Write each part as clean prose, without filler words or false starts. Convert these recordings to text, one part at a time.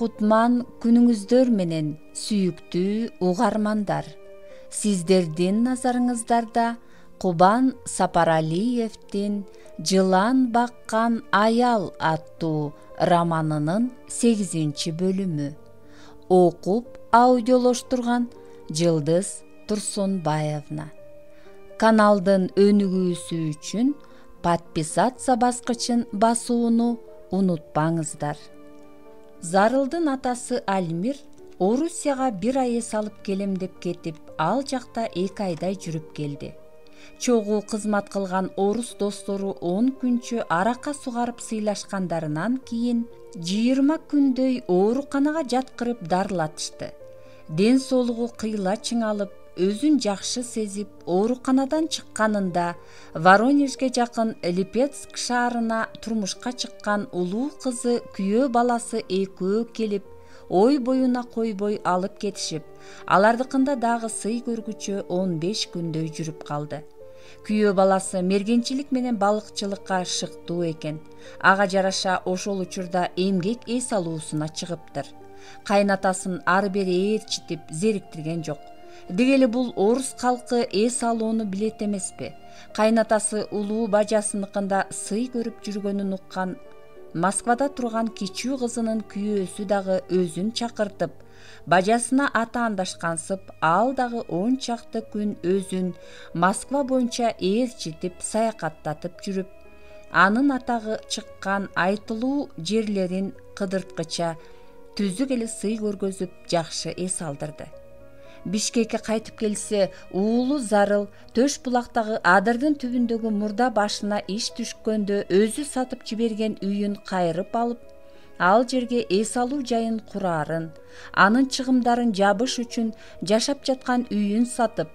кутман күнүңүздөр менен, сүйүктүү угармандар. Сиздердин назарыңыздарда Кубан Сапаралиевдин «Жылан баккан аял» аттуу романынын 8 бөлүмү. Окуп аудиолоштурган Жылдыз Турсунбаевна. Каналдын өнүгүүсү үчүн подписаться баскычын басууну унутпаңыздар. Зарылдын атасы Альмир Орусияга 1 ай эс алып келем деп кетип, ал жакта 2 айдай жүрүп келди. Чогуу кызмат кылган орус достору 10 күнчө аракка сугарып сыйлашкандарынан кийин 20 күндөй ооруканага жаткырып дарылатышты. Ден соолугу кыйла чыңалып, өзүн жакшы сезип, ооруканадан чыкканында Воронежге жакын Липецк шаарына турмушка чыккан улуу кызы, күйөө баласы экөө келип, ой боюна койбой алып кетишип, алардыкында дагы сый көргүчө 15 күндөй жүрүп калды. Күйөө баласы мергенчилик менен балыкчылыкка шыктуу экен. Ага жараша ошол учурда эмгек эс алуусуна чыгыптыр. Кайнатасын ары бери ээрчитип, зериктирген жок. Дегеле бул орус калкы эс алууну билет эмеспи? Кайнатасы улуу бажасыныкында сый көрүп жүргөнүн уккан Москвада турган кичүү кызынын күйөөсү дагы өзүн чакыртып, бажасына атаандашкансып, ал дагы 10 чакты күн өзүн Москва боюнча ээрчитип, саякаттатып жүрүп, анын атагы чыккан айтылуу жерлерин кыдырткыча түзүк эле сый көргөзүп, жакшы эс алдырды. Бишкекке кайтып келсе, уулу Зарыл Төш булактагы адырдын түбүндөгү мурда башына иш түшкөндө өзү сатып жиберген үйүн кайрып алып, ал жерге эс алуу жайын курарын, анын чыгымдарын жабыш үчүн жашап жаткан үйүн сатып,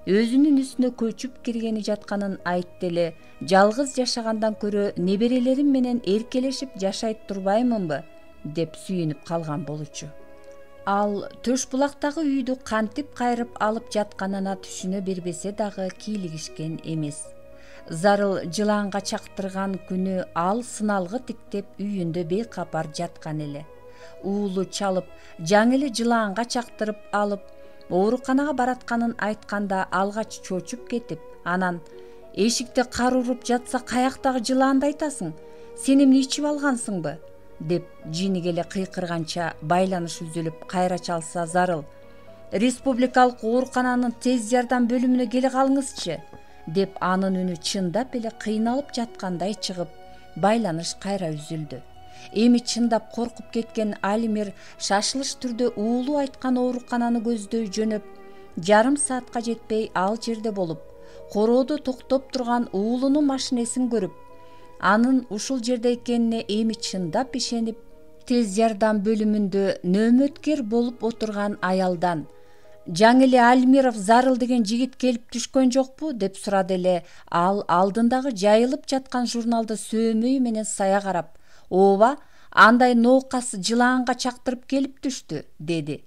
өзүнүн үстүнө көчүп киргени жатканын айтты эле, жалгыз жашагандан көрө неберелерим менен эркелешип жашайт турбаймынбы деп сүйүнүп калган болчу. Ал Төш булактагы үйдү кантип кайрып алып жатканына түшүнө бербесе дагы кийлигишкен эмес. Зарыл жылаанга чактырган күнү ал сыналгы тиктеп үйүндө бейкапар жаткан эле. Уулу чалып, жаңы эле жылаанга чактырып алып, ооруканага баратканын айтканда алгач чочуп кетип, анан «Эшикте кар уруп жатса каяктагы жылаанды айтасың? Сен эмне ичип алгансыңбы?» деп жиниге эле кыйкырганча байланыш үзүлүп кайра чалса Зарыл «Республикалык оорукананын тез жардам бөлүмүнө келе калыңызчы» деп анын үнү чындап эле кыйналып жаткандай чыгып, байланыш кайра үзүлдү. Эми чындап коркуп кеткен Альмир шашылыш түрдө уулу айткан оорукананы көздөй жөнөп, жарым саатка жетпей ал жерде болуп, короодо токтоп турган уулунун машинесин көрүп, анын ушул жерде экенине эми чындап ишенип, тез жардам бөлүмүндө нөөмөткер болуп отурган аялдан «Жаңы эле Альмиров Зарыл деген жигит келип түшкөн жокпу?» деп сурады эле. Ал алдындагы жайылып жаткан журналды сөөмөй менен сая карап, «Ооба, андай ноокас жылаанга чактырып келип түштү» деди.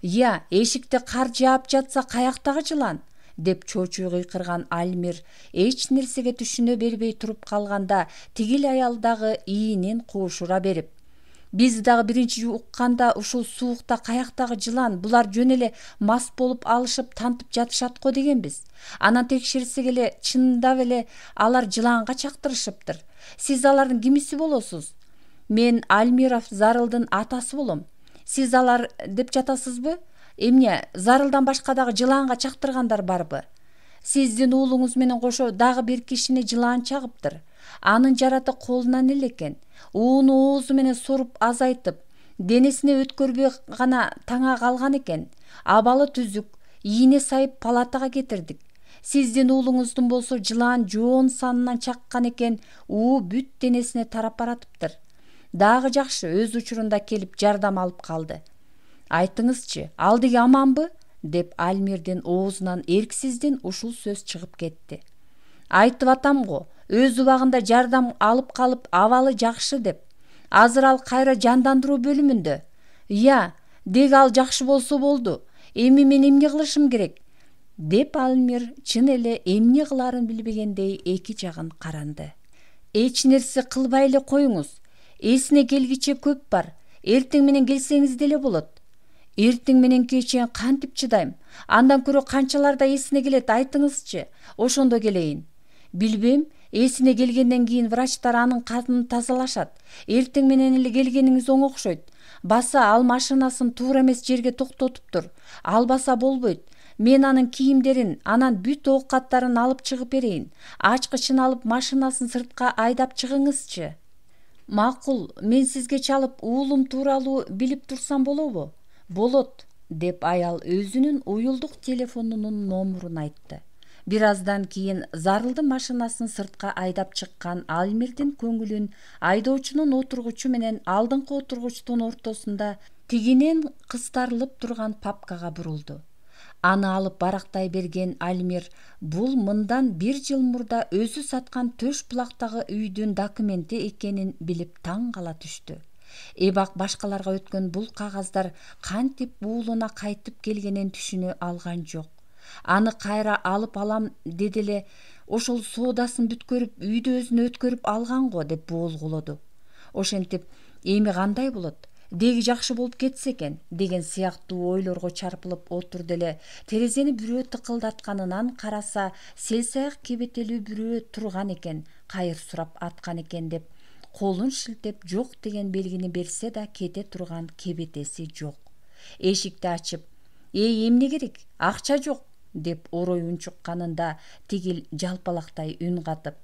«Я, эшикте кар жаап жатса каяктагы жылаан?» деп чочуй кыйкырган Альмир эч нерсеге түшүнө бербей туруп калганда, тигил аял дагы иинин куушура берип, «Биз дагы биринчи укканда ушул суукта каяктагы жылаан, булар жөн эле мас болуп алышып тантып жатышат го дегенбиз. Анан текшерсек эле чындап эле алар жылаанга чактырышыптыр. Сиз алардын кимиси болосуз?» «Мен Альмиров Зарылдын атасы болом. Сиз алар деп жатасызбы? Эмне, Зарылдан башка дагы жылаанга чактыргандар барбы?» «Сиздин уулуңуз менен кошо дагы бир кишини жылаан чагыптыр. Анын жараты колунан эле экен. Ууну оозу менен соруп азайтып, денесине өткөрбөй гана таңа калган экен. Абалы түзүк, ийине сайып палатага кетирдик. Сиздин уулуңуздун болсо жылаан жоон санынан чаккан экен, уу бүт денесине тарап баратыптыр. Дагы жакшы, өз учурунда келип жардам алып калды. Айтыңызчы, ал деги аманбы?» деп Альмирдин оозунан эрксизден ушул сөз чыгып кетти. «Айтып атам го, өз убагында жардам алып калып, абалы жакшы деп. Азыр ал кайра жандандыруу бөлүмүндө. Я, деги ал жакшы болсо болду. Эми мен эмне кылышым керек?» деп Альмир чын эле эмне кылаарын билбегендей эки жагын каранды. «Эч нерсе кылбай эле коюңуз. Эсине келгиче көп бар. Эртең менен келсеңиз деле болот. Эртең мененки чейин кантип чыдайм? Андан көрө канчаларда эсине келет айтыңызчы. Ошондо келейин. Билбейм, эсине келгенден кийин врачтар анын канын тазалашат. Эртең менен эле келгениңиз оң окшойт. Баса ал машинасын туура эмес жерге токтотуптур. Албаса болбойт. Мен анын кийимдерин, анан бүт оокаттарын алып чыгып берейин. Ачкычын алып машинасын сыртка айдап чыгыңызчы. Макул, мен сизге чалып уулум тууралуу билип турсам болобу? Болот, деп аял өзүнүн уюлдук телефонунун номурун айтты. Бир аздан кийин зарылды машинасын сыртка айдап чыккан Альмирдин көңүлүн айдоочунун отургучу менен алдыңкы отургучтун ортосунда тигинен кыстарылып турган папкага бурулду. Аны алып барактай берген Альмир бул мындан 1 жыл мурда өзү саткан төш булактагы үйдүн документи экенин билип таң кала түштү. Эбак башкаларга өткөн бул кагаздар кантип уулуна кайтып келгенин түшүнө алган жок. Аны кайра алып алам деди эле, ошол соодасын бүткөрүп, үйдү өзүнө өткөрүп алган го деп болгулоду. Ошентип, эми кандай болот? Деги жакшы болуп кетсе экен деген сыяктуу ойлорго чарпылып отурду эле. Терезени бирөө тыкылдатканынан караса, селсаяк кебетелүү бирөө турган экен, кайыр сурап аткан экен деп колун шилтеп жок деген белгини берсе да кете турган кебетеси жок. Эшикти ачып, эмне керек? Акча жок, деп орой унчукканында тигил жалпалактай үн катып,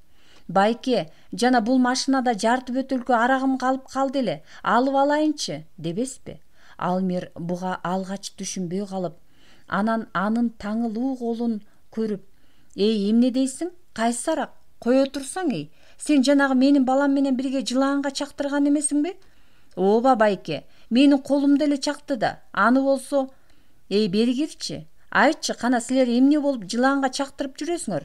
байке, жана бул машинада жарты бөтөлкө арагым калып калды эле, алып алайынчы, дебеспи? Альмир буга алгач түшүнбөй калып, анан анын таңылуу колун көрүп, эмне дейсиң? Кайсы арак? Кое турсаң, сен жанагы менин балам менен бирге жылаанга чактырган эмесиңби? Ооба байке, менин колумду эле чакты да, аны болсо, бергирчи. Айтчы, кана силер эмне болуп жылаанга чактырып жүрөсүңөр?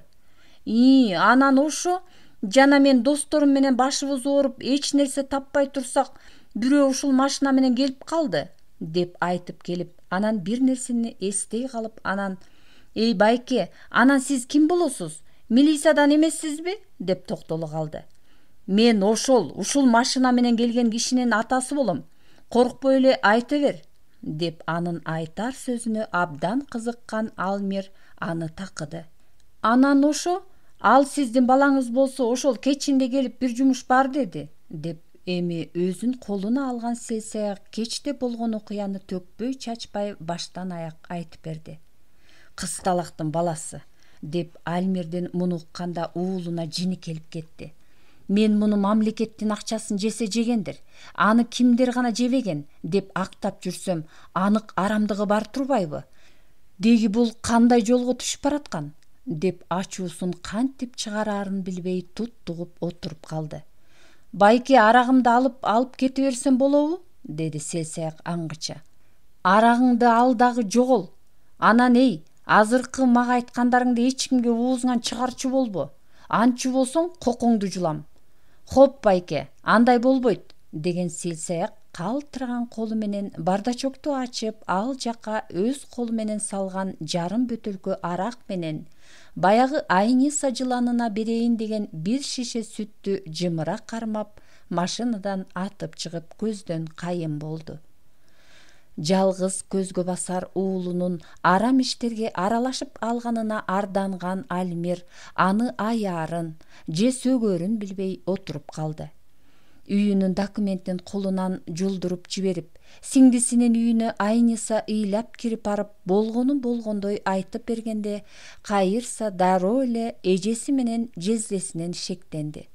Анан ошо, жана мен досторум менен башыбыз ооруп, эч нерсе таппай турсак, бирөө ушул машина менен келип калды, деп айтып келип, анан бир нерсени эстей калып, анан, байке, анан сиз ким болосуз? Милициядан эмессизби? Деп токтоло калды. Мен ушул машина менен келген кишинин атасы болом. Коркпой эле айта бер, деп анын айтар сөзүнө абдан кызыккан Альмир аны такыды. Анан ал сиздин балаңыз болсо ошол кечинде келип бир жумуш бар деди, деп эми өзүн колуна алган селсаяк кечте болгон окуяны төкпөй чачпай баштан аяк айтып берди. Кысталактын баласы, деп Альмирдин муну укканда уулуна жини келип кетти. Мен муну мамлекеттин акчасын жесе жегендир, аны кимдер гана жебеген, деп актап жүрсөм, анык арамдыгы бар турбайбы? Деги бул кандай жолго түшүп бараткан? Деп ачуусун кантип чыгарарын билбей туттугуп отуруп калды. Байке, арагымды алып кете берсем болобу? Деди селсаяк аңгыча. Арагыңды ал дагы жогол. Анан азыркы мага айткандарыңды эч кимге оозуңан чыгарчу болбо. Антчы болсоң кокоңду жулам. Хоп байке, андай болбойт, деген селсаяк калтыраган колу менен бардачокту ачып, ал жака өз колу менен салган жарым бөтөлкө арак менен баягы Айниса жыланына берейин деген бир шише сүттү жымыра кармап, машинадан атып чыгып көздөн кайын болду. Жалгыз көзгө басар уулунун арам иштерге аралашып алганына арданган Альмир аны аярын же сөгөрүн билбей отуруп калды. Үйүнүн документин колунан жулдуруп жиберип, сиңдисинин үйүнө Айниса ыйлап кирип барып, болгонун болгондой айтып бергенде, Кайырса дароо эле эжеси менен жездесинен шектенди.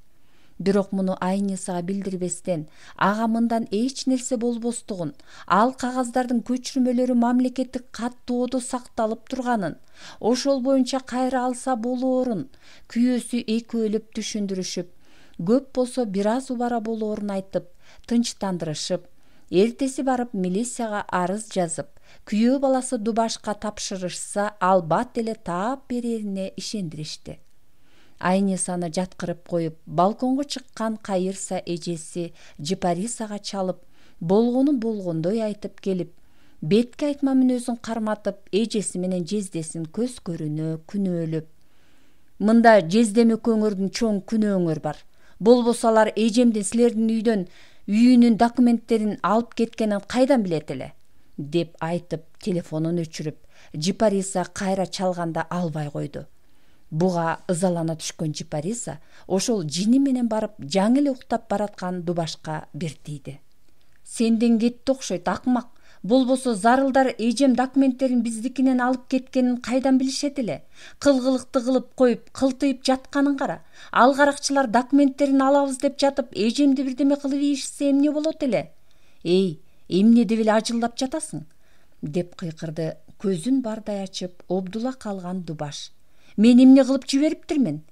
Бирок муну Айнисага билдирбестен, ага мындан эч нерсе болбостугун, ал кагаздардын көчүрмөлөрү мамлекеттик каттоодо сакталып турганын, ошол боюнча кайра алса болоорун күйөөсү экөөлөп түшүндүрүшүп, көп болсо бир аз убара болоорун айтып, тынчтандырышып, эртеси барып милицияга арыз жазып, күйөө баласы Дубашка тапшырышса, албат эле таап берерине ишендиришти. Айнисаны жаткырып коюп, балконго чыккан Кайырса эжеси Жипарисага чалып, болгонун болгондой айтып келип, бетке айтма мүнөзүн карматып, эжеси менен жездесин көз көрүнө күнөөлөп. Мында жездем экөөңөрдүн чоң күнөөңөр бар. Болбосо алар эжемдин силердин үйдөн үйүнүн документтерин алып кеткенин кайдан билет эле? Деп айтып телефонун өчүрүп, Жипариса кайра чалганда албай койду. Буга ызалана түшкөн Жипариса ошол жини менен барып жаңы эле уктап бараткан Дубашка бир тийди. Сенден кетти окшойт, акмак. Болбосо зарылдар эжем документтерин биздикинен алып кеткенин кайдан билишет эле? Кылгылыкты кылып коюп, кылтыйып жатканын кара. Ал каракчылар документтерин алабыз деп жатып, эжемди бирдеме кылып ийишсе эмне болот эле? Эй, эмне деп эле ажылдап жатасың? Деп кыйкырды көзүн бардай ачып обдула калган Дубаш. Мен эмне кылып жибериптирмин?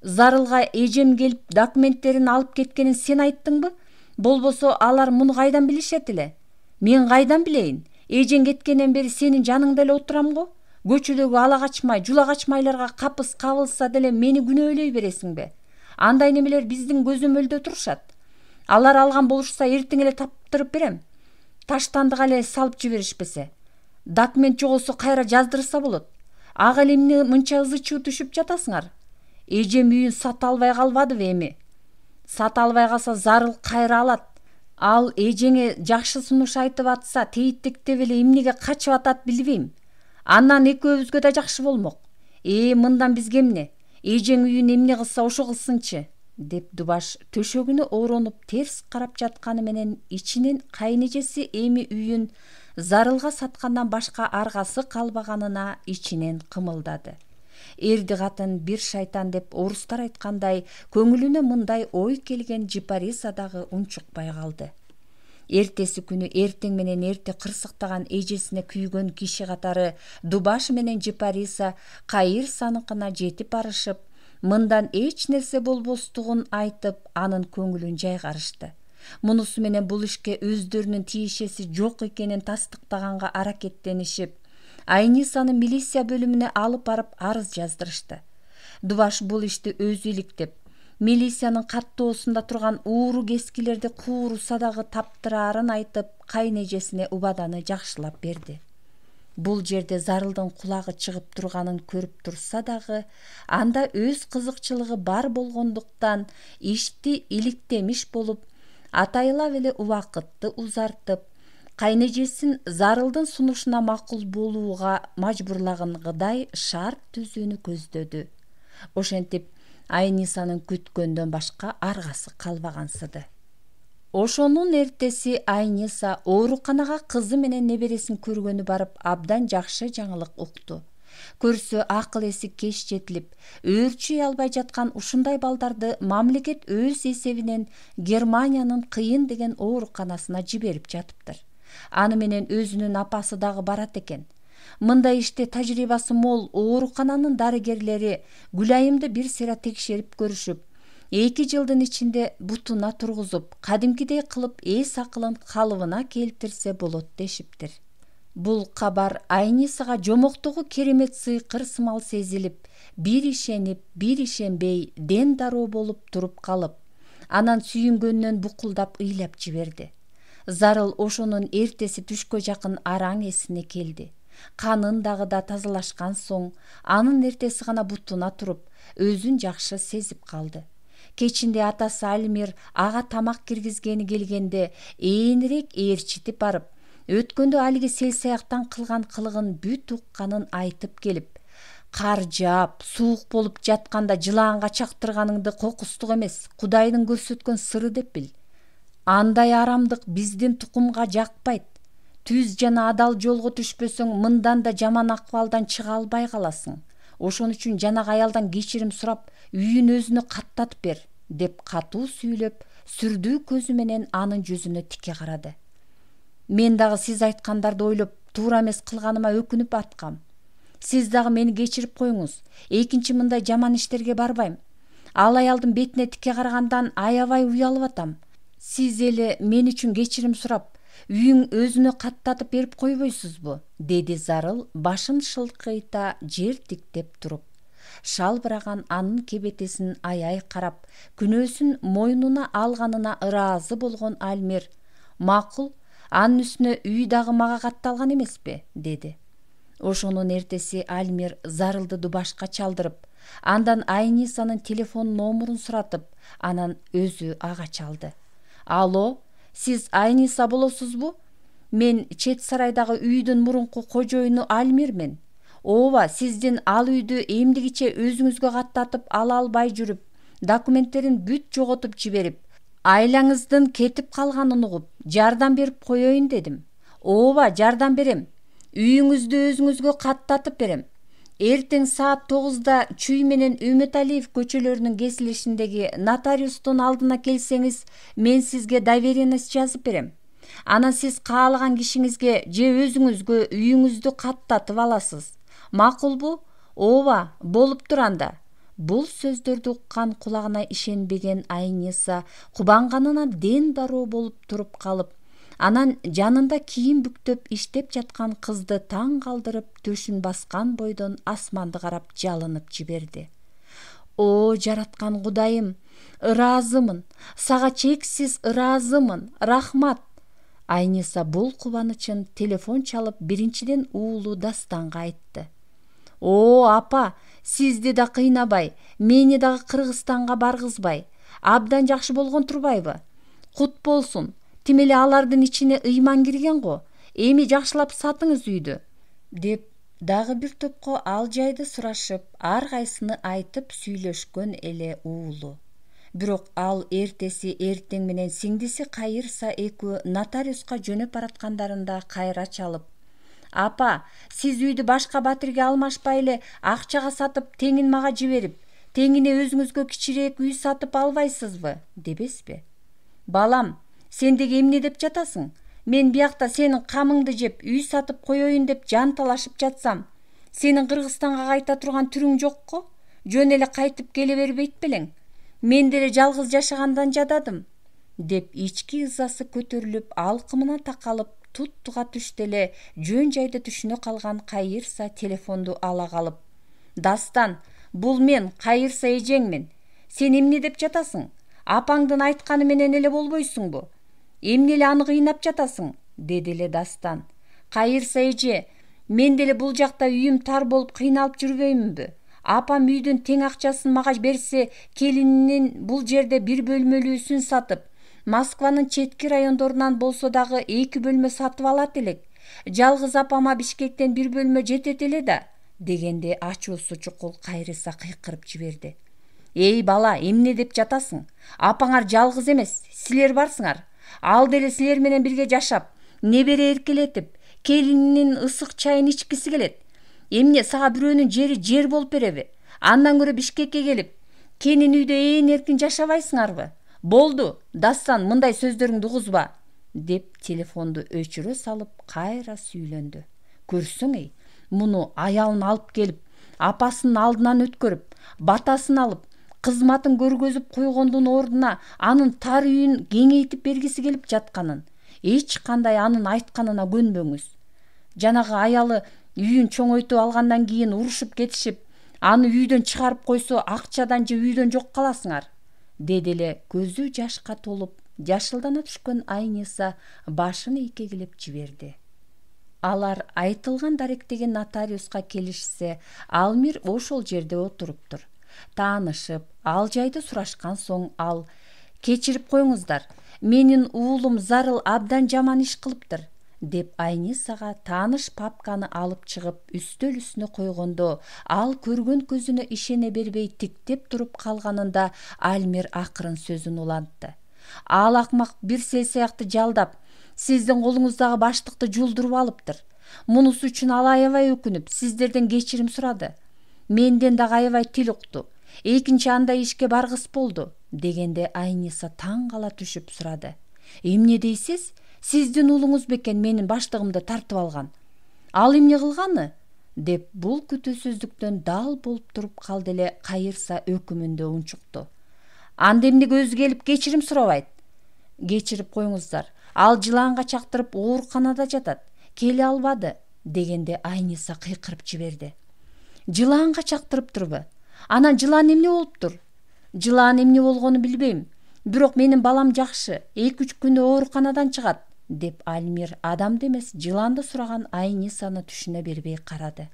Зарылга эжем келип документтерин алып кеткенин сен айттыңбы? Болбосо алар муну кайдан билишет эле? Мен кайдан билейин? Эжең кеткенден бери сенин жаныңда эле отурам го. Көчөдөгү ала качмай, жула качмайларга капыс кабылса деле мени күнөөлөй бересиңби? Андай немелер биздин көзөмөлдө турушат. Алар алган болушса эртең эле таптырып берем. Таштандыга эле салып жиберишпесе. Документ жогосо кайра жаздырса болот. Ага эле эмне мынча ызы-чуу түшүп жатасыңар? Эжем үйүн сата албай калбадыбы эми? Сата албай калса зарыл кайра алат. Ал эжеңе жакшы сунуш айтып атса, тейиттиктеп эле эмнеге качып атат билбейм. Андан экөөбүзгө да жакшы болмок. Мындан бизге эмне? Эжең үйүн эмне кылса ошо кылсынчы, деп Дубаш төшөгүнө оронуп терс карап жатканы менен ичинен кайнэжеси эми үйүн зарылга саткандан башка аргасы калбаганына ичинен кымылдады. Эрди катын бир шайтан деп орустар айткандай, көңүлүнө мындай ой келген Жипариса дагы унчукпай калды. Эртеси күнү эртең менен эрте кырсыктаган эжесине күйгөн киши катары Дубаш менен Жипариса Кайыр саныкына жетип барышып, мындан эч нерсе болбостугун айтып, анын көңүлүн жайгарышты. Мунусу менен бул ишке өздөрүнүн тиешеси жок экенин тастыктаганга аракеттенишип, Айнисаны милиция бөлүмүнө алып барып арыз жаздырышты. Дубаш бул ишти өзү иликтеп, милициянын каттоосунда турган ууру кескилерди кууруса дагы таптыраарын айтып, кайнэжесине убаданы жакшылап берди. Бул жерде зарылдын кулагы чыгып турганын көрүп турса дагы, анда өз кызыкчылыгы бар болгондуктан ишти иликтемиш болуп, атайлап эле убакытты узартып, кайнэжесин зарылдын сунушуна макул болууга мажбурлагангыдай шарт түзүүнү көздөдү. Ошентип Айнисанын күткөндөн башка аргасы калбагансыды. Ошонун эртеси Айниса ооруканага кызы менен небересин көргөнү барып абдан жакшы жаңылык укту. Көрсө акыл эси кеч жетилип, өөрчүй албай жаткан ушундай балдарды мамлекет өз эсебинен Германиянын кыйын деген ооруканасына жиберип жатыптыр. Аны менен өзүнүн апасы дагы барат экен. Мындай иште тажрыйбасы мол оорукананын дарыгерлери Гүлайымды бир сыйра текшерип көрүшүп, 2 жылдын ичинде бутуна тургузуп, кадимкидей кылып эс акылын калыбына келтирсе болот дешиптир. Бул кабар Айнисага жомоктогу керемет сыйкыр сымал сезилип, бир ишенип, бир ишенбей, ден дароо болуп туруп калып, анан сүйүнгөнүнөн букулдап ыйлап жиберди. Зарыл ошонун эртеси түшкө жакын араң эсине келди. Канын дагы да тазалашкан соң, анын эртеси гана бутуна туруп, өзүн жакшы сезип калды. Кечинде атасы Альмир ага тамак киргизгени келгенде ээнирээк ээрчитип барып, өткөндө алиги селсаяктан кылган кылыгын бүт укканын айтып келип, кар жаап, суук болуп жатканда жылаанга чактырганыңды кокустук эмес, Кудайдын көрсөткөн сыры деп бил. Андай арамдык биздин тукумга жакпайт. Түз жана адал жолго түшпөсөң, мындан да жаман акыбалдан чыга албай каласың. Ошон үчүн жанагы аялдан кечирим сурап, үйүн өзүнө каттатып бер, деп катуу сүйлөп, сүрдүү көзү менен анын жүзүнө тике карады. Мен дагы сиз айткандарды ойлоп, туура эмес кылганыма өкүнүп аткам. Сиз дагы мени кечирип коюңуз. Экинчи мындай жаман иштерге барбайм. Ал аялдын бетине тике карагандан аябай уялып атам. Сиз эле мен үчүн кечирим сурап, үйүң өзүнө каттатып берип койбойсузбу? Деди Зарыл башын шылкыйта жер тиктеп туруп. Шалбыраган анын кебетесин аяй карап, күнөөсүн мойнуна алганына ыраазы болгон Альмир, макул, анын үстүнө үй дагы мага катталган эмеспи? Деди. Ошонун эртеси Альмир Зарылды Дубашка чалдырып, андан Айнисанын телефон номерун суратып, анан өзү ага чалды. Алло, сиз Айниса болосузбу? Мен чет сарайдагы үйдүн мурунку кожоюну Альмирмин. Ооба, сиздин ал үйдү эмдигиче өзүңүзгө каттатып ала албай жүрүп, документтерин бүт жоготуп жиберип, айлаңыздын кетип калганын угуп, жардам берип коеюн дедим. Ооба, жардам берем. Үйүңүздү өзүңүзгө каттатып берем. Эртең саат 9-да Чүй менен Үмөталиев көчөлөрүнүн кесилишиндеги нотариустун алдына келсеңиз, мен сизге доверенность жазып берем. Анан сиз каалаган кишиңизге же өзүңүзгө үйүңүздү каттатып аласыз. Макулбу? Ооба, болуп тур анда. Бул сөздөрдү уккан кулагына ишенбеген Айниса кубанганына ден дароо болуп туруп калып, анан жанында кийим бүктөп иштеп жаткан кызды таң калтырып, төшүн баскан бойдон асманды карап жалынып жиберди. О, жараткан Кудайым, ыраазымын, сага чексиз ыраазымын, рахмат. Айниса бул кубанычын телефон чалып биринчиден уулу Дастанга айтты. О, апа, сизди да кыйнабай, мени дагы Кыргызстанга баргызбай, абдан жакшы болгон турбайбы? Кут болсун. Тим эле алардын ичине ыйман кирген го. Эми жакшылап сатыңыз үйдү, деп дагы бир топко ал жайды сурашып, ар кайсыны айтып сүйлөшкөн эле уулу. Бирок ал эртеси эртең менен сиңдиси Кайырса экөө нотариуска жөнөп бараткандарында кайра чалып: Апа, сиз үйдү башка батирге алмашпай эле акчага сатып, теңин мага жиберип, теңине өзүңүзгө кичирээк үй сатып албайсызбы, дебесизби? Балам, сен деги эмне деп жатасың? Мен биякта сенин камыңды жеп, үй сатып коеюн деп жан талашып жатсам, сенин Кыргызстанга кайта турган түрүң жокко? Жөн эле кайтып келе бербейт белең. Мен деле жалгыз жашагандан жададым, деп ички ызасы көтөрүлүп, алкымына такалып, туттуга түштө эле жөн жайды түшүнө калган Кайырса телефонду ала калып: Дастан, бул мен, Кайырса эжеңмин. Сен эмне деп жатасың? Апаңдын айтканы менен эле болбойсуңбу? Эмне эле аны кыйнап жатасың? Деди эле Дастан. Кайырса эже, мен деле бул жакта үйүм тар болуп кыйналып жүрбөймүнбү? Апам үйдүн тең акчасын мага берсе, келининин бул жерде бир бөлмөлүүсүн сатып, Москванын четки райондорунан болсо дагы 2 бөлмө сатып алат элек. Жалгыз апама Бишкектен бир бөлмө жетет эле да, дегенде ачуусу чукул Кайырса кыйкырып жиберди. Эй бала, эмне деп жатасың? Апаңар жалгыз эмес, силер барсыңар. Ал деле силер менен бирге жашап, небере эркелетип, келининин ысык чайын ичкиси келет. Эмне, сага бирөөнүн жери жер болуп береби? Андан көрө Бишкекке келип, кенин үйдө ээн эркин жашабайсыңарбы? Болду, Дастан, мындай сөздөрүңдү угузба, деп телефонду өчүрө салып кайра сүйлөндү. Көрсөң эй, муну аялын алып келип, апасынын алдынан өткөрүп, батасын алып, кызматын көргөзүп койгондун ордуна анын тар үйүн кеңейтип бергиси келип жатканын. Эч кандай анын айтканына көнбөңүз. Жанагы аялы үйүн чоңойтуп алгандан кийин урушуп кетишип, аны үйдөн чыгарып койсо, акчадан же үйдөн жок каласыңар, деди эле көзү жашка толуп, жашылдана түшкөн Айниса башын ийкегилеп жиберди. Алар айтылган даректеги нотариуска келишсе, Алмир ошол жерде отуруптур. Таанышып, ал жайды сурашкан соң ал: Кечирип коюңуздар, менин уулум Зарыл абдан жаман иш кылыптыр, деп Айнисага тааныш папканы алып чыгып үстөл үстүнө койгондо, ал көргөн көзүнө ишене бербей тиктеп туруп калганында Алмир акырын сөзүн улантты. Ал акмак бир сел-саякты жалдап, сиздин колуңуздагы баштыкты жулдуруп алыптыр. Мунусу үчүн ал аябай өкүнүп, сиздерден кечирим сурады. Менден дагы аябай тил укту. Экинчи андай ишке баргыс болду, дегенде Айниса таң кала түшүп сурады. Эмне дейсиз? Сиздин уулуңуз бекен менин баштыгымды тартып алган. Ал эмне кылганы? Деп бул күтүүсүздүктөн дал болуп туруп калды эле Кайырса өкүмүндө унчукту. Анда эмнеге өзү келип кечирим сурабайт? Кечирип коюңуздар. Ал жылаанга чактырып ооруканада жатат. Келе албады, дегенде Айниса кыйкырып жиберди. Жылаанга чактырыптырбы? Анан жылаан эмне болуптур? Жылаан эмне болгону билбейм. Бирок менин балам жакшы, 2-3 күндө ооруканадан чыгат, деп Алмир адамды эмес жылаанды сураган Айнисаны түшүнө бербей карады.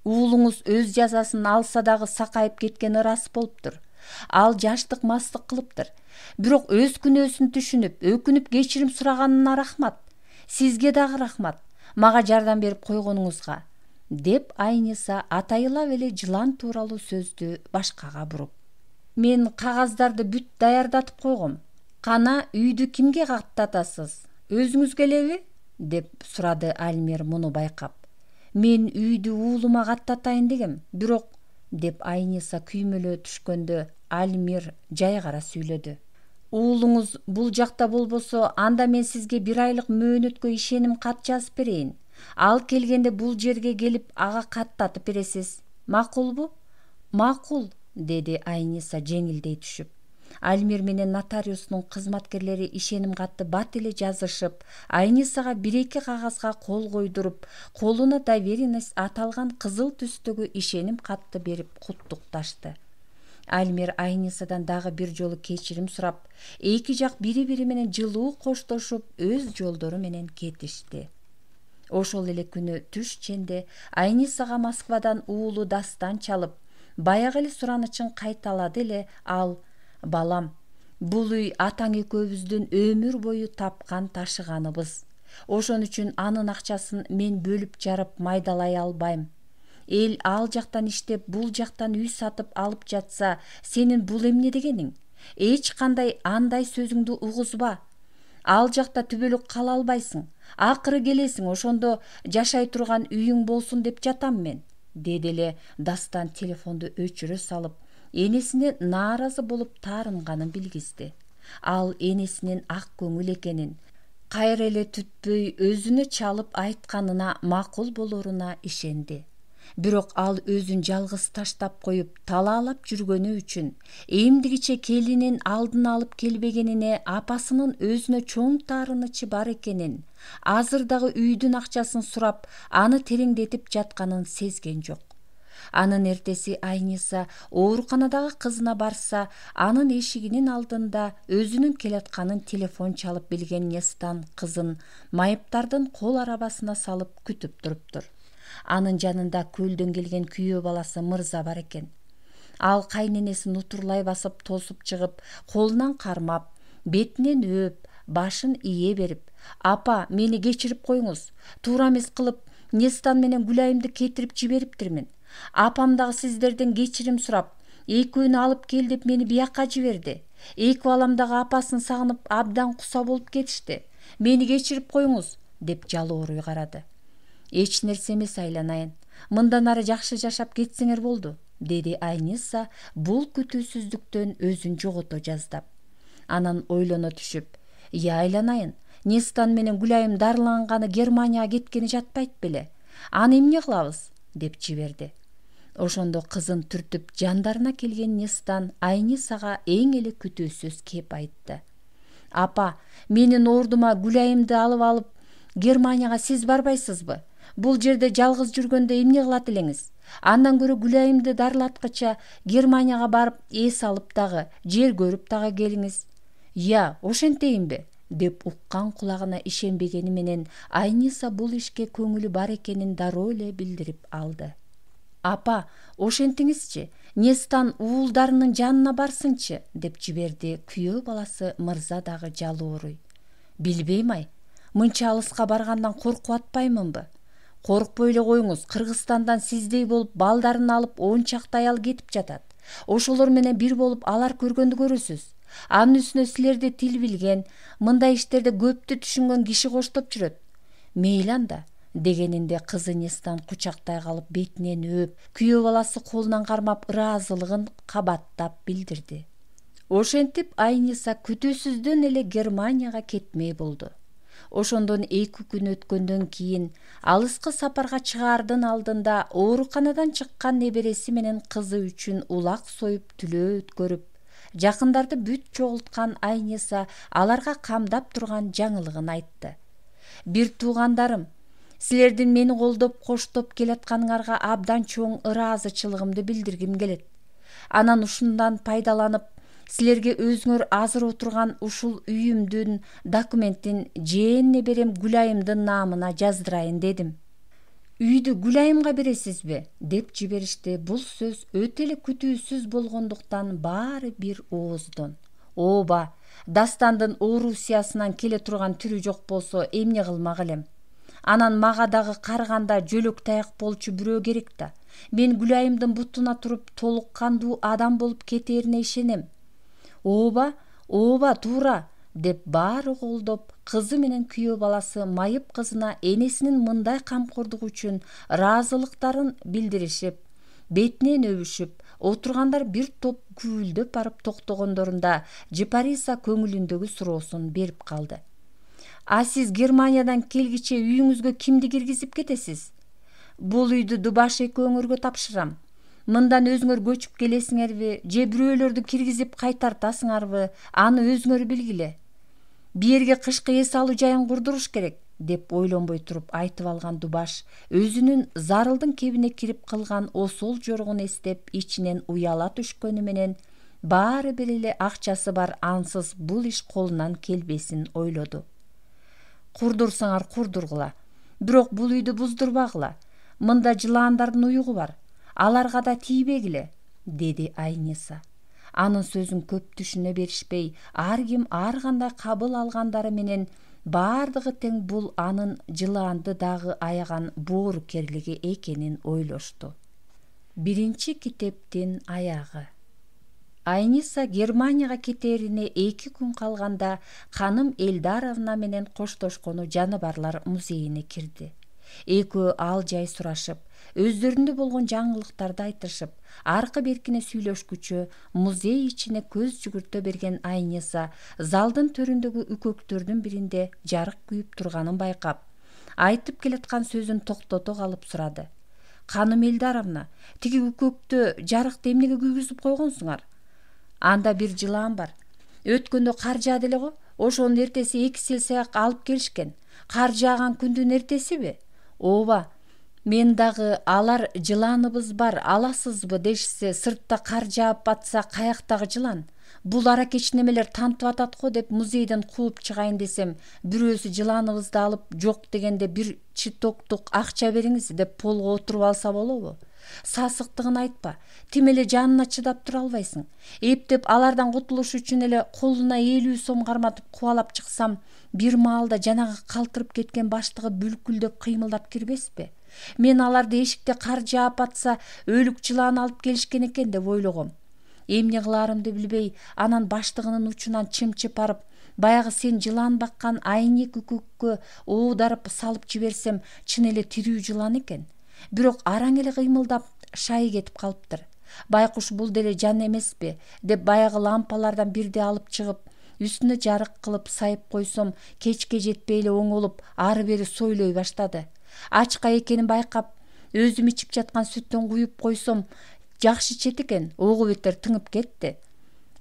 Уулуңуз өз жазасын алса дагы сакайып кеткени ырас болуптур. Ал жаштык мастык кылыптыр. Бирок өз күнөөсүн түшүнүп, өкүнүп кечирим сураганына рахмат. Сизге дагы рахмат. Мага жардам берип койгонуңузга, деп Айниса атайылап эле жылан тууралуу сөздү башкага буруп. Мен кагаздарды бүт даярдатып койгом. Кана үйдү кимге каттатасыз? Өзүңүзгө элеби? Деп сурады Альмир муну байкап. Мен үйдү уулума каттатайын дегем, бирок, деп Айниса күймөлө түшкөндө Альмир жайгара сүйлөдү. Уулуңуз бул жакта болбосо, анда мен сизге 1 айлык мөөнөткө ишеним кат жазып берейин. Ал келгенде бул жерге келип ага каттатып бересиз. Макулбу? Макул, деди Айниса жеңилдей түшүп. Альмир менен нотариуснун кызматкерлери ишеним катты бат эле жазышып, Айнисага 1-2 кагазга кол койдуруп, колуна доверенность аталган кызыл түстөгү ишеним катты берип куттукташты. Альмир Айнисадан дагы бир жолу кечирим сурап, эки жак бири-бири менен жылуу коштошуп, өз жолдору менен кетишти. Ошол эле күнү түш ченде Айнисага Москвадан уулу Дастан чалып, баягы эле суранычын кайталады эле. Ал: балам, бул үй атаң экөөбүздүн өмүр бою тапкан ташыганыбыз. Ошон үчүн анын акчасын мен бөлүп жарып майдалай албайм. Эл ал жактан иштеп, бул жактан үй сатып алып жатса, сенин бул эмне дегениң? Эч кандай андай сөзүңдү угузба. Ал жакта түбөлүк кала албайсың. Акыры келесиң, ошондо жашай турган үйүң болсун деп жатам мен, деди эле Дастан телефонду өчүрө салып, энесине нааразы болуп таарынганын билгизди. Ал энесинин ак көңүл экенин, кайра эле түтпөй өзүнө чалып айтканына макул болоруна ишенди. Бирок ал өзүн жалгыз таштап коюп талаалап жүргөнү үчүн, эмдигиче келинин алдын алып келбегенине апасынын өзүнө чоң таарынычы бар экенин, азыр дагы үйдүн акчасын сурап, аны тереңдетип жатканын сезген жок. Анын эртеси Айниса ооруканадагы кызына барса, анын эшигинин алдында өзүнүн келатканын телефон чалып билген Нестан кызын майыптардын кол арабасына салып күтүп туруптур. Анын жанында көлдөн келген күйөө баласы Мырза бар экен. Ал кайненесин утурлай басып тосуп чыгып, колунан кармап, бетинен өөп, башын ие берип: апа, мени кечирип коюңуз. Туура эмес кылып, Нестан менен Гүлайымды кетирип жибериптирмин. Апам дагы сиздерден кечирим сурап, экөөнү алып кел деп мени бияка жиберди. Эки балам дагы апасын сагынып абдан куса болуп кетишти. Мени кечирип коюңуз, деп жалооруй карады. Эч нерсе эмес, айланайын. Мындан ары жакшы жашап кетсеңер болду, деди Айниса бул күтүүсүздүктөн өзүн жогото жаздап. Анан ойлоно түшүп: айланайын, Нестан менен Гүлайым дарыланганы Германияга кеткени жатпайт беле? Аны эмне кылабыз? Деп жиберди. Ошондо кызын түртүп жандарына келген Нестан Айнисага эң эле күтүүсүз кеп айтты: апа, менин ордума Гүлайымды алып Германияга сиз барбайсызбы? Бул жерде жалгыз жүргөндө эмне кылат элеңиз? Андан көрө Гүлайымды дарылаткыча Германияга барып эс алып дагы, жер көрүп дагы келиңиз. Ошентейинби? Деп уккан кулагына ишенбегени менен Айниса бул ишке көңүлү бар экенин дароо эле билдирип алды. Апа, ошентиңизчи, Нестан уулдарынын жанына барсынчы, деп жиберди күйөө баласы Мырза дагы жалооруй. Билбейм ай, мынча алыска баргандан коркуп атпаймынбы? Коркпой эле коюңуз, Кыргызстандан сиздей болуп балдарын алып 10 чакты аял кетип жатат. Ошолор менен бир болуп алар көргөндү көрөсүз. Анын үстүнө силерде тил билген, мындай иштерде көптү түшүнгөн киши коштоп жүрөт. Мейли анда, дегенинде кызы Нестан кучактай калып бетинен өөп, күйөө баласы колунан кармап ыраазылыгын кабаттап билдирди. Ошентип Айниса күтүүсүздөн эле Германияга кетмей болду. Ошондон 2 күн өткөндөн кийин алыскы сапарга чыгаардын алдында ооруканадан чыккан небереси менен кызы үчүн улак союп түлөө өткөрүп, жакындарды бүт чогулткан Айниса аларга камдап турган жаңылыгын айтты. Бир туугандарым, силердин мени колдоп коштоп келатканыңарга абдан чоң ыраазычылыгымды билдиргим келет. Анан ушундан пайдаланып, силерге өзүңөр азыр отурган ушул үйүмдүн документин жээн неберем Гүлайымдын наамына жаздырайын дедим. Үйдү Гүлайымга бересизби деп жиберишти. Бул сөз өтө эле күтүүсүз болгондуктан баары бир ооздон: ооба, Дастандын Орусиясынан келе турган түрү жок болсо эмне кылмак элем? Анан мага дагы карганда жөлөк таяк болчу бирөө керек да. Мен Гүлайымдын бутуна туруп толук кандуу адам болуп кетерине ишенем. Ооба, ооба, туура деп баары колдоп, кызы менен күйөө баласы майып кызына энесинин мындай камкордугу үчүн ыраазылыктарын билдиришип, бетинен өбүшүп, отургандар бир топ күбүлдөп барып токтогондорунда Жипариса көңүлүндөгү суроосун берип калды. А сиз Германиядан келгиче үйүңүзгө кимди киргизип кетесиз? Бул үйдү Дубаш экөөңөргө тапшырам. Мындан өзүңөр көчүп келесиңерби, же бирөөлөрдү киргизип кайтартасыңарбы, аны өзүңөр билгиле. Биерге кышкы эс алуу жайын курдуруш керек, деп ойлонбой туруп айтып алган Дубаш өзүнүн Зарылдын кебине кирип кылган осол жорогун эстеп, ичинен уяла түшкөнү менен баары бир эле акчасы бар ансыз бул иш колунан келбесин ойлоду. Курдурсаңар курдургула, бирок бул үйдү буздурбагыла. Мында жылаандардын уюгу бар, аларга да тийбегиле, деди Айниса. Анын сөзүн көп түшүнө беришпей, ар ким ар кандай кабыл алгандары менен баардыгы тең бул анын жылаанды дагы аяган боору керлиги экенин ойлошту. Биринчи китептин аягы. Айниса Германияга кетерине 2 күн калганда ханым Элдаровна менен коштошкону жаныбарлар музейине кирди. Экөө ал жай сурашып, өздөрүндө болгон жаңылыктарды айтышып, аркы беркине сүйлөшкүчө музей ичине көз жүгүртө берген Айниса залдын төрүндөгү үкөктөрдүн биринде жарык күйүп турганын байкап, айтып келаткан сөзүн токтото калып сурады. Ханым Элдаровна, тиги үкөктө жарыкты эмнеге күйгүзүп койгонсуңар? Анда бир жылаан бар. Өткөндө кар жаады эле го, ошонун эртеси 2 селсаяк алып келишкен. Кар жааган күндүн эртесиби? Ооба, мен дагы алар жылааныбыз бар, аласызбы дешсе, сыртта кар жаап атса каяктагы жылаан? Бул аракеч немелер тантып атат го деп музейден кууп чыгайын десем, бирөөсү жылааныбызды алып жок дегенде бир читоктук акча бериңиз деп полго отуруп алса болобу? Сасыктыгын айтпа, тим эле жанына чыдап тура албайсың. Эптеп алардан кутулуш үчүн эле колуна 50 сом карматып кубалап чыксам, бир маалда жанагы калтырып кеткен баштыгы бүлкүлдөп кыймылдап кирбеспи? Мен аларды эшикте кар жаап атса өлүк жылаан алып келишкен экен деп ойлогом. Эмне кылаарымды билбей, анан баштыгынын учунан чымчып барып, баягы сен жылаан баккан айнек үкөккө оодарып салып жиберсем, чын эле тирүү жылаан экен. Бирок араң эле кыймылдап шайы кетип калыптыр. Байкуш бул деле жан эмеспи деп баягы лампалардан бирди алып чыгып, үстүнө жарык кылып сайып койсом, кечке жетпей эле оңолуп, ары бери сойлой баштады. Ачка экенин байкап, өзүм ичип жаткан сүттөн куюп койсом, жакшы ичет экен, ого бетер тыңып кетти.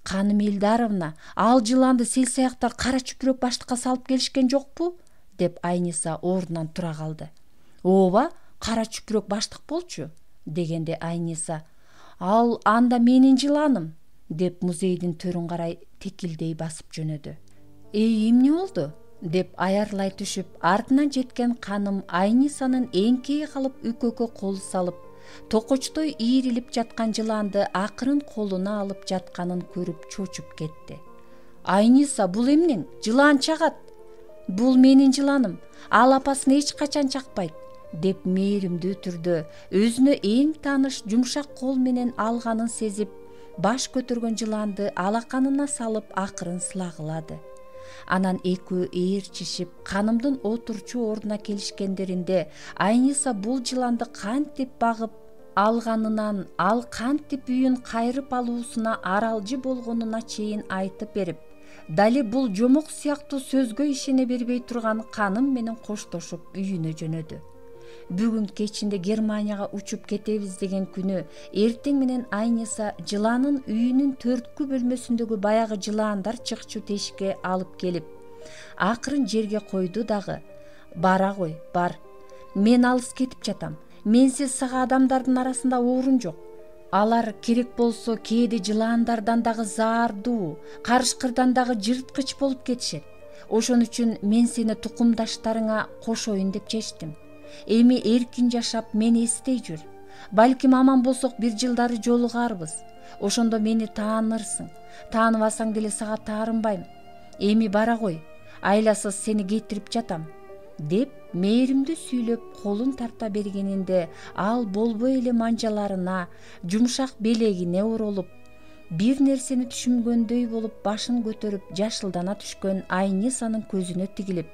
Ханым Элдаровна, ал жылаанды селсаяктар кара чүпүрөк баштыкка салып келишкен жокпу? Деп Айниса ордунан тура калды. Ооба, кара чүпүрөк баштык болчу, дегенде Айниса, ал анда менин жылааным, деп музейдин төрүн карай текилдей басып жөнөдү. Эмне болду? Деп аярлай түшүп, артынан жеткен ханым Айнисанын эңкейе калып үкөккө кол салып, токочтой ийрилип жаткан жылаанды акырын колуна алып жатканын көрүп чочуп кетти. Айниса, бул эмнең? Жылаан чагат. Бул менин жылааным. Ал апасын эч качан чакпайт, деп мээримдүү түрдө өзүнө эң тааныш жумшак кол менен алганын сезип, баш көтөргөн жылаанды алаканына салып акырын сылагылады. Анан экөө ээрчишип, ханымдын отурчу ордуна келишкендеринде Айниса бул жылаанды кантип багып алганынан, ал кантип үйүн кайрып алуусуна аралжы болгонуна чейин айтып берип, дали бул жомок сыяктуу сөзгө ишене бербей турган ханым менен коштошуп үйүнө жөнөдү. Бүгүн кечинде Германияга учуп кетебиз деген күнү эртең менен Айниса жылаанын үйүнүн төрткү бөлмөсүндөгү баягы жылаандар чыкчу тешикке алып келип, акырын жерге койду дагы: "Бара кой, бар. Мен алыс кетип жатам. Менсиз сага адамдардын арасында орун жок. Алар керек болсо кээде жылаандардан дагы заардуу, карышкырдан дагы жырткыч болуп кетишет. Ошон үчүн мен сени тукумдаштарыңа кошоюн деп чечтим. Эми эркин жашап мени эстей жүр. Балким аман болсок бир жылдары жолугарбыз. Ошондо мени таанырсың. Тааныбасаң деле сага таарынбайм. Эми бара кой. Айласыз сени кетирип жатам, деп мээримдүү сүйлөп колун тарта бергенинде ал болбой эле манжаларына, жумшак белегине оролуп, бир нерсени түшүнгөндөй болуп башын көтөрүп жашылдана түшкөн Айнисанын көзүнө тигилип,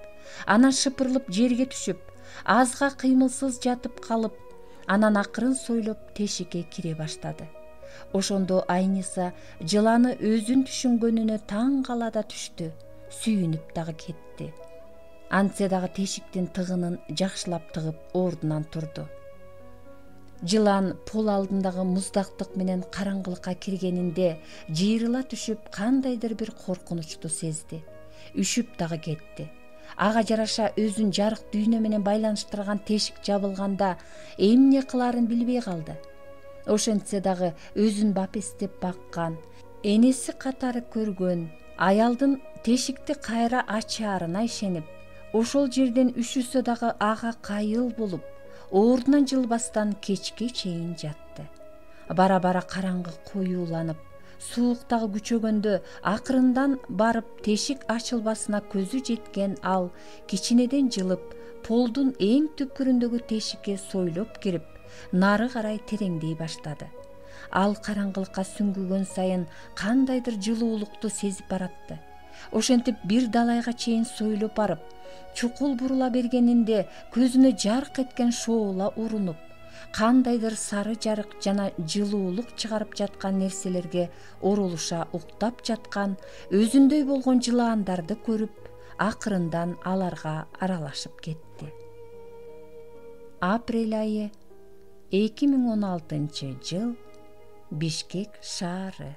анан шыпырылып жерге түшүп, азга кыймылсыз жатып калып, анан акырын сойлоп тешикке кире баштады. Ошондо Айниса жыланы өзүн түшүнгөнүнө таң кала да түштү, сүйүнүп дагы кетти. Антсе дагы тешиктин тыгынын жакшылап тыгып ордунан турду. Жылан пол алдындагы муздактык менен караңгылыкка киргенинде жыйрыла түшүп кандайдыр бир коркунучту сезди. Үшүп дагы кетти. Ага жараша өзүн жарык дүйнө менен байланыштырган тешик жабылганда эмне кыларын билбей калды. Ошентсе дагы өзүн бапестеп баккан, энеси катары көргөн аялдын тешикти кайра ачаарына ишенип, ошол жерден үшүсө дагы ага кайыл болуп, ордунан жылбастан кечке чейин жатты. Бара-бара караңгы коюуланып, суук дагы күчөгөндө акырындан барып тешик ачылбасына көзү жеткен ал кичинеден жылып, полдун эң түкпүрүндөгү тешикке сойлоп кирип, нары карай тереңдей баштады. Ал караңгылыкка сүңгүгөн сайын кандайдыр жылуулукту сезип баратты. Ошентип бир далайга чейин сойлоп барып, чукул бурула бергенинде көзүнө жарк эткен шоола урунуп, кандайдыр сары жарык жана жылуулук чыгарып жаткан нерселерге оролуша уктап жаткан өзүндөй болгон жылаандарды көрүп, акырындан аларга аралашып кетти. Апрель айы 2016 жыл, Бишкек шаары.